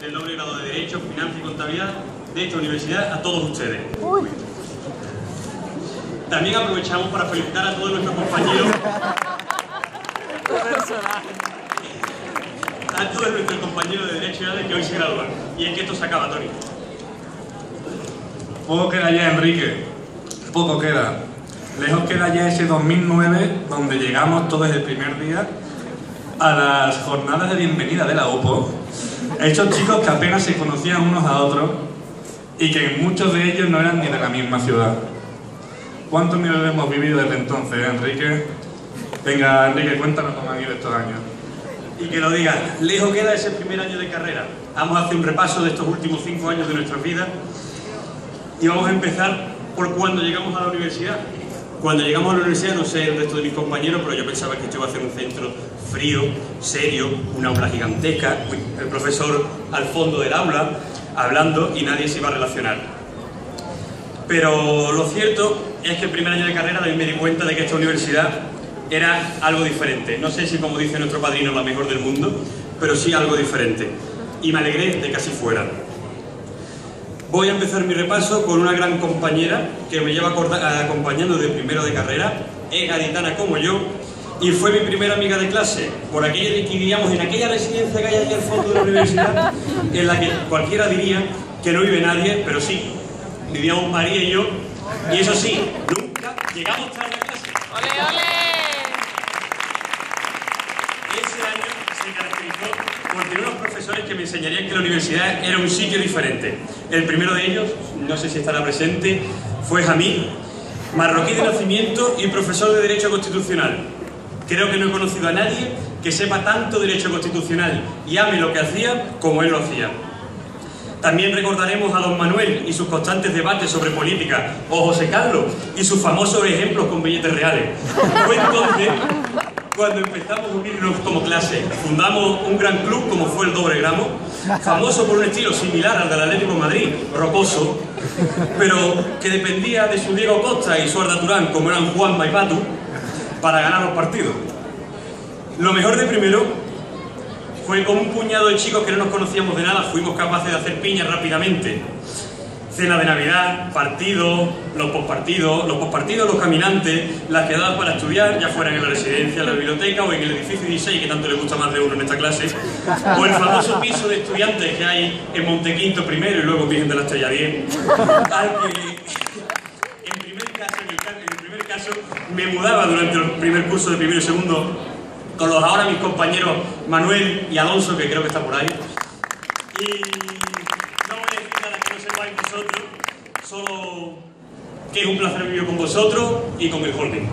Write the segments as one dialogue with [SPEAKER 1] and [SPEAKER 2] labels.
[SPEAKER 1] del doble grado de Derecho, Finanzas y Contabilidad de esta universidad a todos ustedes. También aprovechamos para felicitar a todos nuestros compañeros de Derecho y Edades que hoy se gradúan. Y es que esto se acaba, Tony.
[SPEAKER 2] Poco queda ya, Enrique. Poco queda. Lejos queda ya ese 2009 donde llegamos todos el primer día a las jornadas de bienvenida de la UPO. Estos chicos que apenas se conocían unos a otros y que muchos de ellos no eran ni de la misma ciudad. ¿Cuántos miedos hemos vivido desde entonces, Enrique? Venga, Enrique, cuéntanos cómo han ido estos años.
[SPEAKER 1] Y que lo digan, lejos queda ese primer año de carrera. Vamos a hacer un repaso de estos últimos 5 años de nuestras vidas y vamos a empezar por cuando llegamos a la universidad. Cuando llegamos a la universidad, no sé el resto de mis compañeros, pero yo pensaba que esto iba a ser un centro frío, serio, una aula gigantesca, el profesor al fondo del aula, hablando y nadie se iba a relacionar. Pero lo cierto es que el primer año de carrera también me di cuenta de que esta universidad era algo diferente. No sé si, como dice nuestro padrino, la mejor del mundo, pero sí algo diferente. Y me alegré de que así fuera. Voy a empezar mi repaso con una gran compañera que me lleva acompañando desde primero de carrera, es gaditana como yo, y fue mi primera amiga de clase, por aquello de que vivíamos en aquella residencia que hay allí al fondo de la universidad, en la que cualquiera diría que no vive nadie, pero sí, vivíamos María y yo, y eso sí, nunca llegamos tarde a clase.
[SPEAKER 3] ¡Ole, ole!
[SPEAKER 1] Ese año se caracterizó por tener unos profesores que me enseñarían que la universidad era un sitio diferente. El primero de ellos, no sé si estará presente, fue Jamil, marroquí de nacimiento y profesor de Derecho Constitucional. Creo que no he conocido a nadie que sepa tanto Derecho Constitucional y ame lo que hacía como él lo hacía. También recordaremos a don Manuel y sus constantes debates sobre política, o José Carlos y sus famosos ejemplos con billetes reales. Fue entonces cuando empezamos a unirnos como clase. Fundamos un gran club como fue el Doble Gramo, famoso por un estilo similar al del Atlético de Madrid, rocoso, pero que dependía de su Diego Costa y su Arda Turán, como eran Juanma y Patu, para ganar los partidos. Lo mejor de primero fue con un puñado de chicos que no nos conocíamos de nada, fuimos capaces de hacer piñas rápidamente. Cena de Navidad, partidos, los pospartidos, los caminantes, las quedadas para estudiar, ya fueran en la residencia, en la biblioteca o en el edificio 16, que tanto le gusta más de uno en esta clase, o el famoso piso de estudiantes que hay en Montequinto primero y luego Virgen de la Estrella 10, al que en el primer caso me mudaba durante el primer curso de primero y segundo con los ahora mis compañeros Manuel y Alonso, que creo que está por ahí. Y no voy a decir nada que no sepáis vosotros, solo que es un placer vivir con vosotros y con el holding.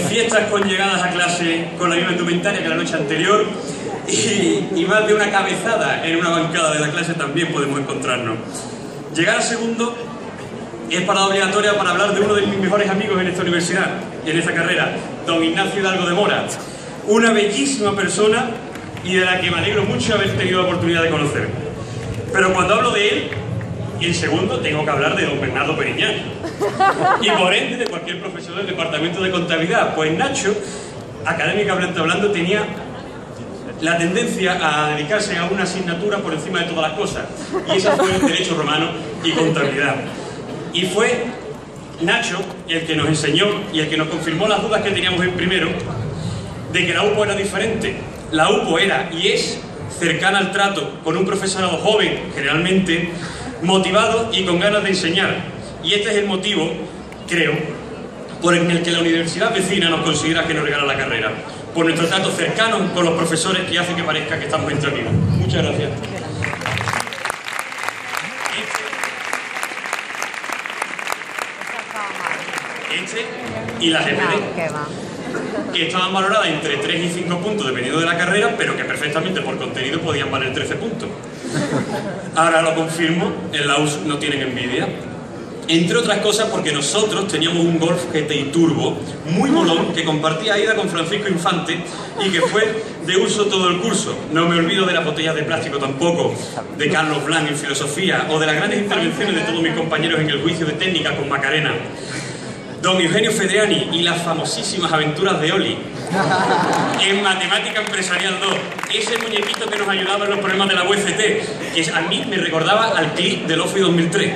[SPEAKER 1] Fiestas con llegadas a clase con la misma indumentaria que la noche anterior y más de una cabezada en una bancada de la clase también podemos encontrarnos. Llegar a segundo es parada obligatoria para hablar de uno de mis mejores amigos en esta universidad, en esta carrera, don Ignacio Hidalgo de Mora. Una bellísima persona y de la que me alegro mucho haber tenido la oportunidad de conocer. Pero cuando hablo de él, y en segundo, tengo que hablar de don Bernardo Periñán. Y por ende de cualquier profesor del departamento de contabilidad. Pues Nacho, académicamente hablando, tenía la tendencia a dedicarse a una asignatura por encima de todas las cosas. Y esa fue el Derecho Romano y Contabilidad. Y fue Nacho el que nos enseñó y el que nos confirmó las dudas que teníamos en primero de que la UPO era diferente. La UPO era y es cercana al trato con un profesorado joven, generalmente, motivado y con ganas de enseñar. Y este es el motivo, creo, por el que la universidad vecina nos considera que nos regala la carrera. Por nuestro trato cercano con los profesores que hace que parezca que estamos entre amigos. Muchas gracias. Y las EPD, que estaban valoradas entre 3 y 5 puntos dependiendo de la carrera, pero que perfectamente por contenido podían valer 13 puntos. Ahora lo confirmo, en la US no tienen envidia. Entre otras cosas porque nosotros teníamos un Golf GTI Turbo muy molón que compartía Aida con Francisco Infante y que fue de uso todo el curso. No me olvido de las botellas de plástico tampoco, de Carlos Blanc en filosofía o de las grandes intervenciones de todos mis compañeros en el juicio de técnica con Macarena. Don Eugenio Fedriani y las famosísimas aventuras de Oli en Matemática Empresarial 2. ese muñequito que nos ayudaba en los problemas de la UFT, que a mí me recordaba al clip del OFI 2003.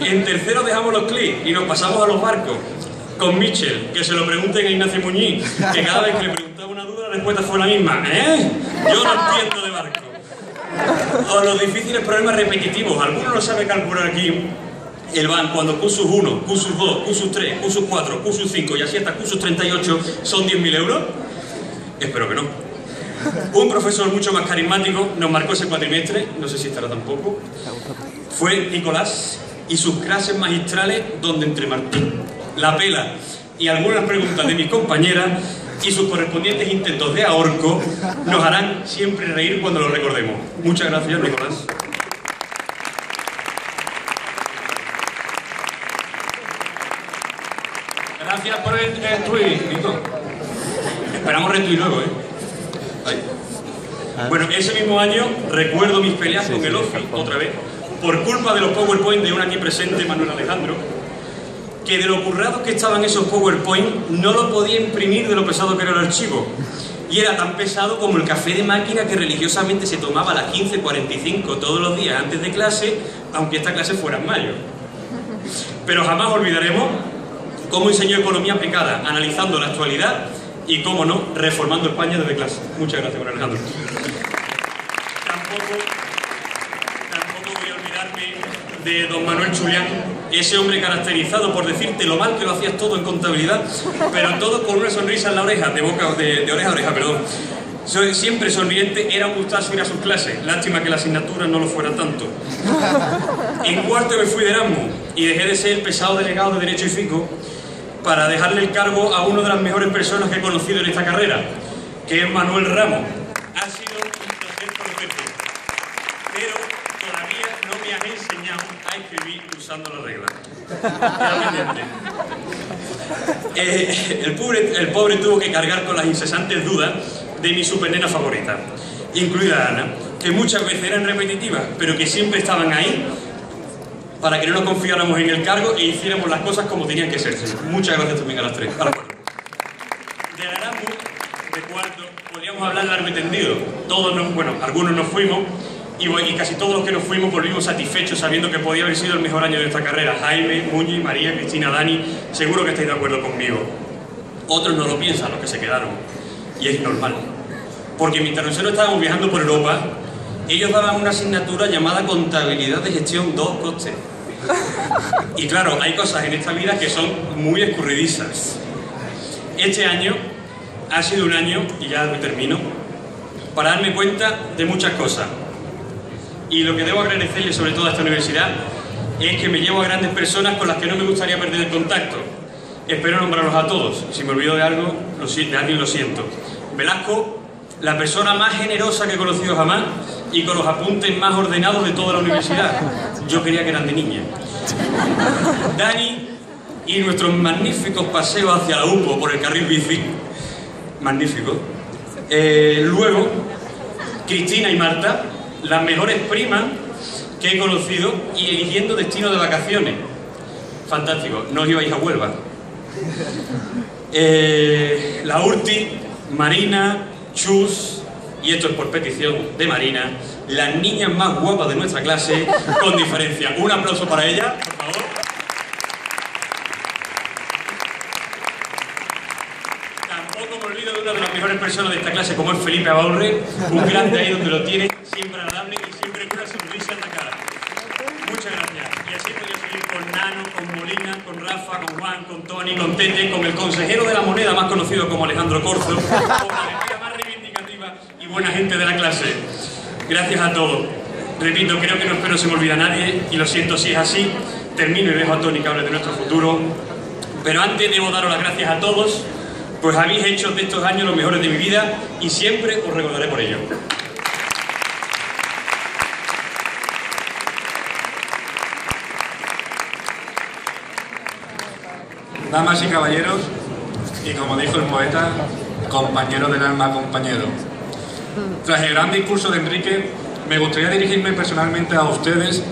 [SPEAKER 1] En tercero dejamos los clips y nos pasamos a los barcos. Con Mitchell, que se lo pregunten a Ignacio Muñiz, que cada vez que le preguntaba una duda la respuesta fue la misma. Yo no entiendo de barco. O los difíciles problemas repetitivos. Alguno no sabe calcular aquí el van cuando Q 1, Q 2, Q 3, Q 4, Q 5 y así hasta Q 38 son 10.000 euros. Espero que no. Un profesor mucho más carismático nos marcó ese cuatrimestre, no sé si estará tampoco. Fue Nicolás y sus clases magistrales donde entre Martín, la pela y algunas preguntas de mis compañeras y sus correspondientes intentos de ahorco nos harán siempre reír cuando lo recordemos. Muchas gracias, Nicolás.
[SPEAKER 2] Gracias por el tweet, Nico.
[SPEAKER 1] Esperamos retweet luego, Ahí. Bueno, ese mismo año recuerdo mis peleas con el OFI, otra vez, por culpa de los PowerPoint de un aquí presente, Manuel Alejandro, que de lo currados que estaban esos PowerPoint no lo podía imprimir de lo pesado que era el archivo. Y era tan pesado como el café de máquina que religiosamente se tomaba a las 15:45 todos los días antes de clase, aunque esta clase fuera en mayo. Pero jamás olvidaremos cómo enseñó economía aplicada, analizando la actualidad y, cómo no, reformando España desde clase. Muchas gracias, Manuel Alejandro. Tampoco voy a olvidarme de don Manuel Chulián, ese hombre caracterizado por decirte lo mal que lo hacías todo en contabilidad, pero todo con una sonrisa en la oreja, de oreja a oreja, perdón. Siempre sonriente, era un gustazo ir a sus clases, lástima que la asignatura no lo fuera tanto. En cuarto me fui de Erasmus y dejé de ser el pesado delegado de Derecho y Fico para dejarle el cargo a una de las mejores personas que he conocido en esta carrera, que es Manuel Ramos. Ha sido un placer conocerte, pero todavía no me has enseñado a escribir usando la regla. El pobre tuvo que cargar con las incesantes dudas de mi supernena favorita, incluida Ana, que muchas veces eran repetitivas, pero que siempre estaban ahí para que no nos confiáramos en el cargo e hiciéramos las cosas como tenían que ser. Muchas gracias también a las tres. A la cuarta. De Erasmus, de cuarto, podríamos hablar largo y tendido. Algunos nos fuimos y casi todos los que nos fuimos volvimos satisfechos sabiendo que podía haber sido el mejor año de esta carrera. Jaime, Muñiz, María, Cristina, Dani, seguro que estáis de acuerdo conmigo. Otros no lo piensan, los que se quedaron. Y es normal. Porque mientras nosotros estábamos viajando por Europa, ellos daban una asignatura llamada Contabilidad de Gestión 2 Costes. Y claro, hay cosas en esta vida que son muy escurridizas. Este año ha sido un año, y ya me termino, para darme cuenta de muchas cosas. Y lo que debo agradecerle sobre todo a esta universidad es que me llevo a grandes personas con las que no me gustaría perder el contacto. Espero nombrarlos a todos. Si me olvido de alguien lo siento. Velasco, la persona más generosa que he conocido jamás y con los apuntes más ordenados de toda la universidad. Yo quería que eran de niña. Dani y nuestros magníficos paseos hacia la UPO por el carril bici. Magnífico. Luego, Cristina y Marta, las mejores primas que he conocido y eligiendo destino de vacaciones. Fantástico. No os ibais a Huelva. La Urti, Marina, Chus, y esto es por petición de Marina, las niñas más guapas de nuestra clase, con diferencia. Un aplauso para ellas, por favor. Tampoco me olvido de una de las mejores personas de esta clase, como es Felipe Abaurre, un grande ahí donde lo tiene, siempre agradable y siempre con una sonrisa en la cara. Muchas gracias. Y así podría seguir con Nano, con Molina, con Rafa, con Juan, con Tony, con Tete, con el consejero de la moneda, más conocido como Alejandro Corzo, con la energía más reivindicativa y buena gente de la clase. Gracias a todos. Repito, creo que no espero se me olvida a nadie y lo siento si es así. Termino y dejo a Tony que hable de nuestro futuro. Pero antes debo daros las gracias a todos, pues habéis hecho de estos años los mejores de mi vida y siempre os recordaré por ello.
[SPEAKER 2] Damas y caballeros, y como dijo el poeta, compañero del alma, compañero. Tras el gran discurso de Enrique, me gustaría dirigirme personalmente a ustedes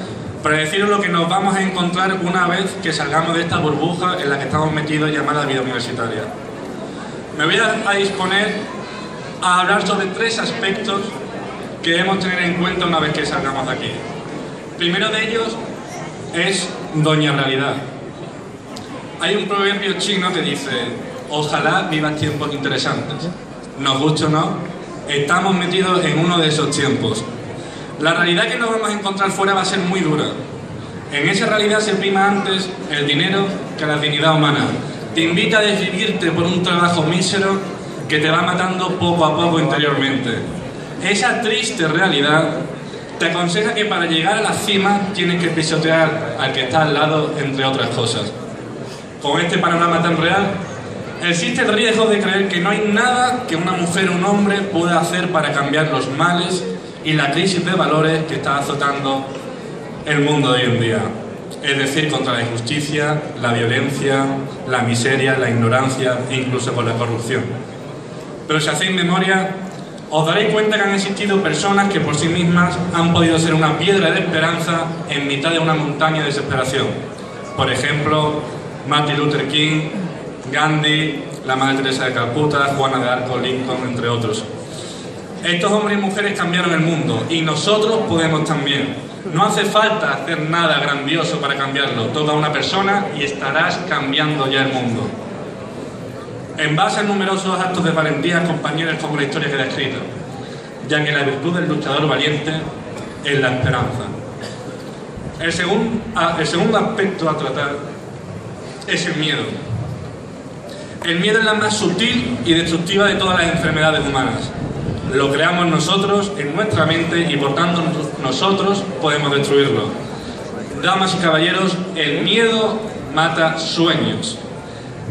[SPEAKER 2] para deciros lo que nos vamos a encontrar una vez que salgamos de esta burbuja en la que estamos metidos llamada vida universitaria. Me voy a disponer a hablar sobre 3 aspectos que debemos tener en cuenta una vez que salgamos de aquí. Primero de ellos es Doña Realidad. Hay un proverbio chino que dice: ojalá vivas tiempos interesantes. Nos guste o no, estamos metidos en uno de esos tiempos. La realidad que nos vamos a encontrar fuera va a ser muy dura. En esa realidad se prima antes el dinero que la dignidad humana. Te invita a decidirte por un trabajo mísero que te va matando poco a poco interiormente. Esa triste realidad te aconseja que para llegar a la cima tienes que pisotear al que está al lado, entre otras cosas. Con este panorama tan real, existe el riesgo de creer que no hay nada que una mujer o un hombre pueda hacer para cambiar los males y la crisis de valores que está azotando el mundo de hoy en día. Es decir, contra la injusticia, la violencia, la miseria, la ignorancia e incluso con la corrupción. Pero si hacéis memoria, os daréis cuenta que han existido personas que por sí mismas han podido ser una piedra de esperanza en mitad de una montaña de desesperación. Por ejemplo, Martin Luther King, Gandhi, la Madre Teresa de Calcuta, Juana de Arco, Lincoln, entre otros. Estos hombres y mujeres cambiaron el mundo y nosotros podemos también. No hace falta hacer nada grandioso para cambiarlo. Toca una persona y estarás cambiando ya el mundo. En base a numerosos actos de valentía, compañeros, como la historia queda escrita, ya que la virtud del luchador valiente es la esperanza. El segundo aspecto a tratar es el miedo. El miedo es la más sutil y destructiva de todas las enfermedades humanas. Lo creamos nosotros en nuestra mente y por tanto nosotros podemos destruirlo. Damas y caballeros, el miedo mata sueños.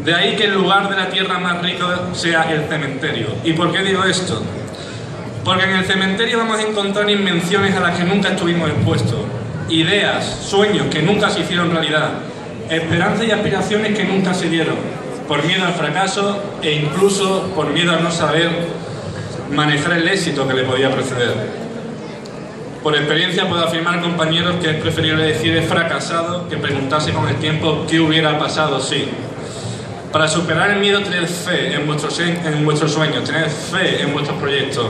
[SPEAKER 2] De ahí que el lugar de la tierra más rico sea el cementerio. ¿Y por qué digo esto? Porque en el cementerio vamos a encontrar invenciones a las que nunca estuvimos expuestos, ideas, sueños que nunca se hicieron realidad, esperanzas y aspiraciones que nunca se dieron, por miedo al fracaso e incluso por miedo a no saber manejar el éxito que le podía preceder. Por experiencia puedo afirmar, compañeros, que es preferible decir he fracasado que preguntarse con el tiempo qué hubiera pasado si. Para superar el miedo, tened fe en vuestros sueños, tened fe en vuestros proyectos.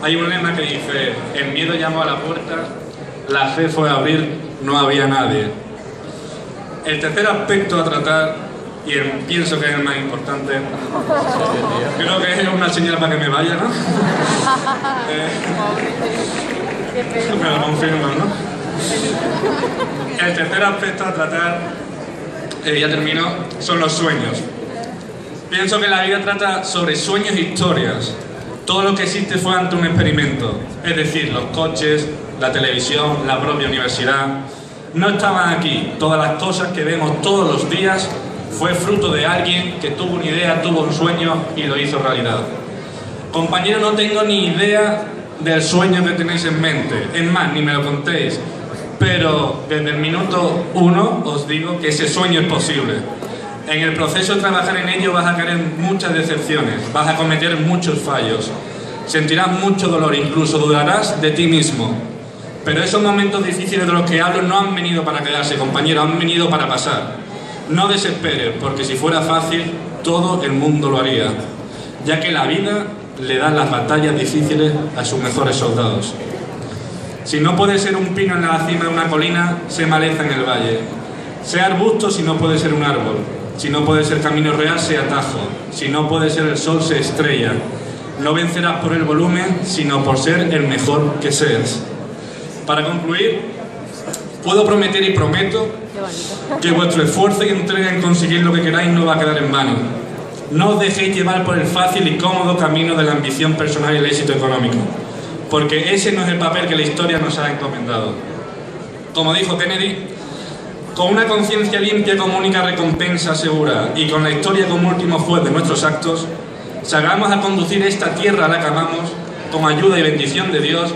[SPEAKER 2] Hay un lema que dice: el miedo llamó a la puerta, la fe fue a abrir, no había nadie. El tercer aspecto a tratar, y pienso que es el más importante, creo que es una señal para que me vaya, ¿no? Me lo confirman, ¿no? El tercer aspecto a tratar, ya termino, son los sueños. Pienso que la vida trata sobre sueños e historias. Todo lo que existe fue ante un experimento, es decir, los coches, la televisión, la propia universidad. No estaban aquí. Todas las cosas que vemos todos los días fue fruto de alguien que tuvo una idea, tuvo un sueño y lo hizo realidad. Compañeros, no tengo ni idea del sueño que tenéis en mente. Es más, ni me lo contéis. Pero desde el minuto 1 os digo que ese sueño es posible. En el proceso de trabajar en ello vas a caer en muchas decepciones, vas a cometer muchos fallos, sentirás mucho dolor, incluso dudarás de ti mismo. Pero esos momentos difíciles de los que hablo no han venido para quedarse, compañeros, han venido para pasar. No desesperes, porque si fuera fácil, todo el mundo lo haría, ya que la vida le da las batallas difíciles a sus mejores soldados. Si no puede ser un pino en la cima de una colina, sé maleza en el valle. Sé arbusto si no puede ser un árbol. Si no puede ser camino real, sé atajo. Si no puede ser el sol, sé estrella. No vencerás por el volumen, sino por ser el mejor que seas. Para concluir, puedo prometer y prometo que vuestro esfuerzo y entrega en conseguir lo que queráis no va a quedar en vano. No os dejéis llevar por el fácil y cómodo camino de la ambición personal y el éxito económico, porque ese no es el papel que la historia nos ha encomendado. Como dijo Kennedy, con una conciencia limpia como única recompensa segura y con la historia como último juez de nuestros actos, salgamos a conducir esta tierra a la que amamos con ayuda y bendición de Dios,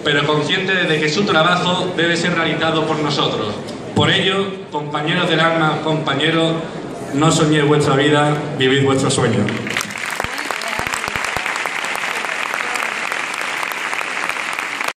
[SPEAKER 2] pero conscientes de que su trabajo debe ser realizado por nosotros. Por ello, compañeros del alma, compañeros, no soñéis vuestra vida, vivid vuestro sueño.